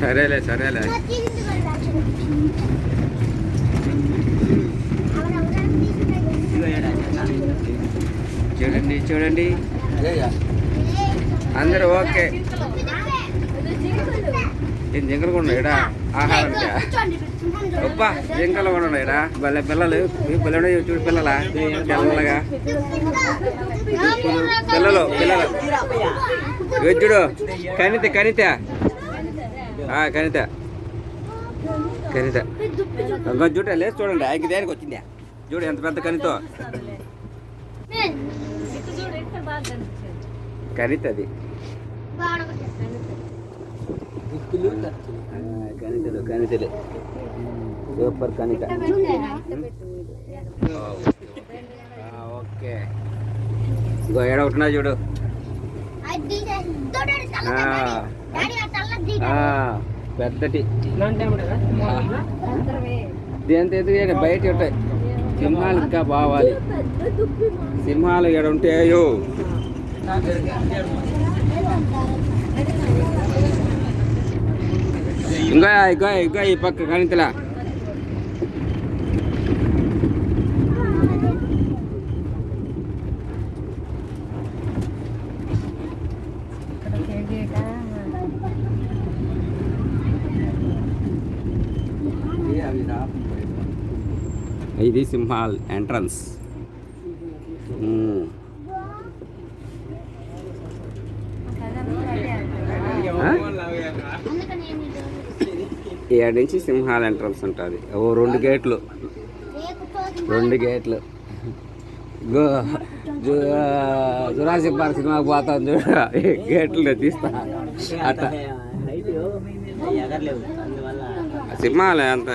సరేలే సరేలే. చూడండి చూడండి అందరూ ఓకే. ఏం జింకలు కూడా ఉన్నాయిడా ఆహారం గొప్ప జింకలు కూడా ఉన్నాయిడా భలే పిల్లలు పిల్లలు చూడు పిల్లలా తెల్లగా పిల్లలు పిల్లలు చూడు కనిత కనిత కనిత కనిత చూడ లేదు చూడండి ఆయనకి దేనికి వచ్చిందా చూడు ఎంత పెద్ద కనితో కనిత అది కనితలు కనితలు సూపర్ కనిత. ఓకే ఇంకో ఏడ ఉంటున్నా చూడు పెద్దటి దేంతో ఎదుగు బయట ఉంటాయి సింహాలు ఇంకా బావాలి. సింహాలు ఇక్కడ ఉంటాయో ఇంకా ఇంకా ఇంకా ఈ పక్క కనితలా ఇది సింహాల్ ఎంట్రన్స్. ఏడు నుంచి సింహాల్ ఎంట్రన్స్ ఉంటుంది. ఓ 2 గేట్లు 2 గేట్లు. జురాసిక్ పార్క్ సినిమాకి పోతాను చూడ గేట్లు తీస్తా అట్లా. సింహాలే అంత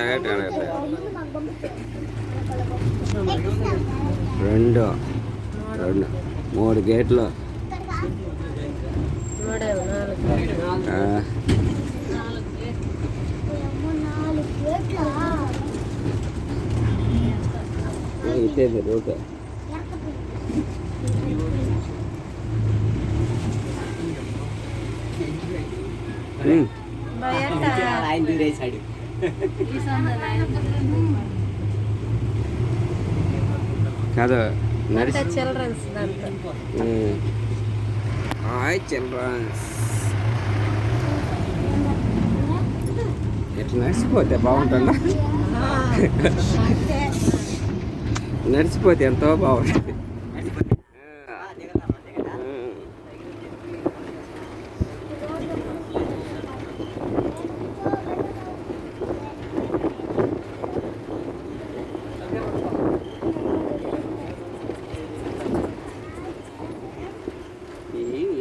3 గేట్లు. ఇదే ఓకే కాదు చిల్డ్రన్స్ ఎట్లా నడిచిపోతే బాగుంటుందా నడిచిపోతే ఎంతో బాగుంటుంది.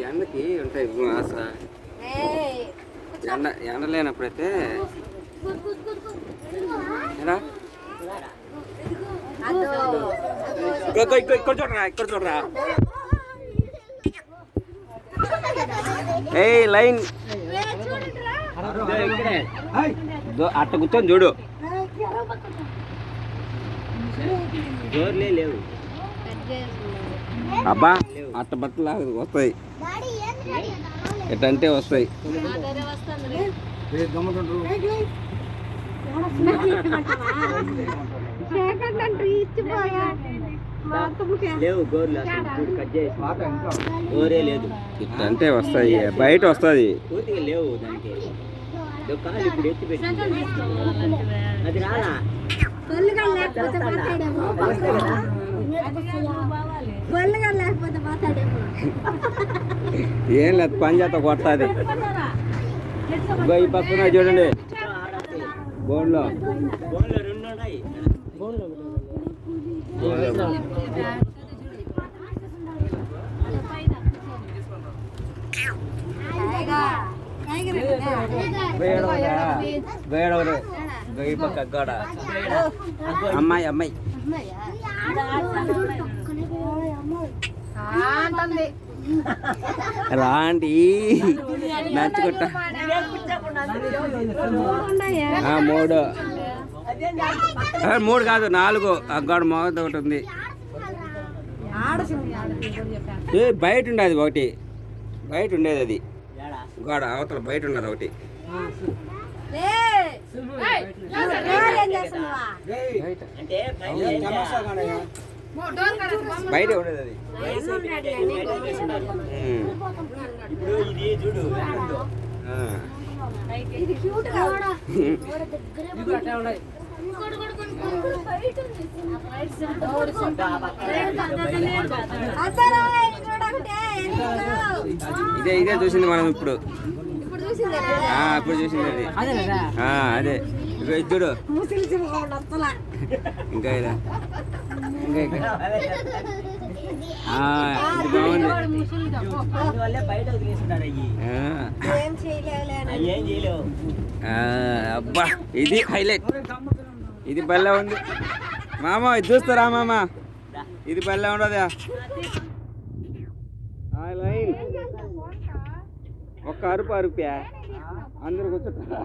ఎండకి ఉంటాయి ఎండ లేనప్పుడైతే ఇక్కడ చూడరా ఏ లైన్ అట్ట కూర్చొని చూడు లేవు అబ్బా అట్ట బట్టలు వస్తాయి ఎట్టంటే వస్తాయి. ఇట్టంటే వస్తాయి బయట వస్తుంది. ఏం లేదు పంజాతో కొడుతుంది. ఈ పక్కన చూడండి బోన్లో వేడవరు ఈ పక్క గోడ అమ్మాయి అమ్మాయి రాండి నచ్చుకుంటా. 3 కాదు 4. అక్కడ మొగత ఒకటి ఉంది. బయట ఉండేది ఒకటి, బయట ఉండేది అది గోడ అవతల బయట ఉన్నది ఒకటి. బయట ఉండేది అది. ఇదే చూసింది మనం ఇప్పుడు చూసింది అది. అదే చూడు ఇంకా ఇదా ఇంకా బాగుంది. అబ్బా ఇది హైలైట్. ఇది బల్ల ఉంది మామ, ఇది చూస్తారా మామ? ఇది బల్ల ఉండదా? లైన్ ఒక్క అరుపా అందరు కూర్చుంటా.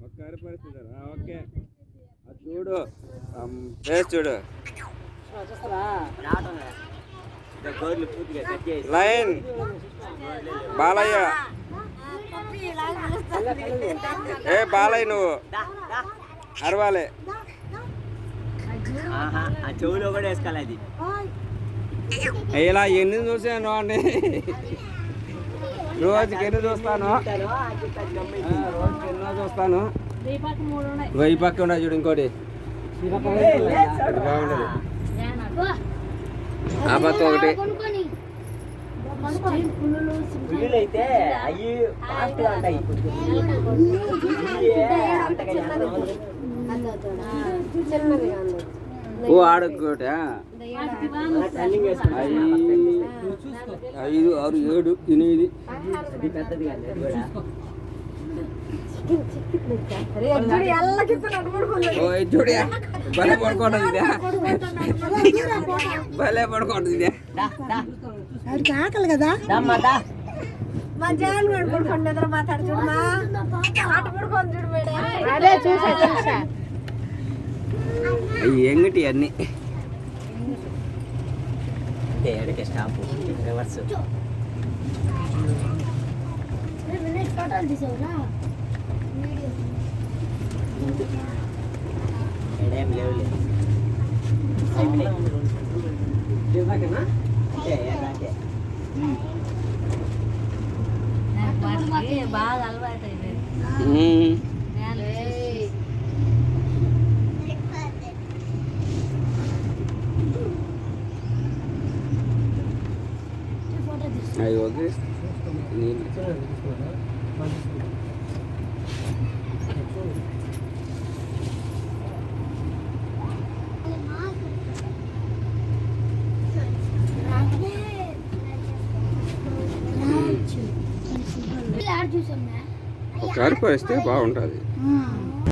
ఒక్క అరుపరుస్తారు. ఓకే అది చూడు, ఫేస్ చూడు. లైన్ బాలయ్య, ఏ బాలయ్య నువ్వు అరవాలే. చెవులో కూడా వేసుకోవాలి అది. ఇలా ఎన్ని చూసాను అండి, రోజుకి ఎన్ని చూస్తాను, రోజుకి ఎన్నో చూస్తాను. ఈ పక్క ఉండదు చూడు, ఇంకోటి బాగుండదు. ఆ పక్క ఒకటి. ఓ ఆడొకటి 5, 6, 7, 8. చూడ భలే పడుకుంటుంది, భలే పడుకుంటుంది. ఆకలి కదా మా జాన్ పడుకోండి, ఎదురు మాట్లాడు చూడమా, ఆట పడుకోండి చూడు మేడం. అదే చూసా ఎంగటి అన్ని స్టాప్ రివర్స్. ఏం లేవులే బాగా అలవాటు అవి వదిలే ఒక అరుపు వేస్తే బాగుంటుంది.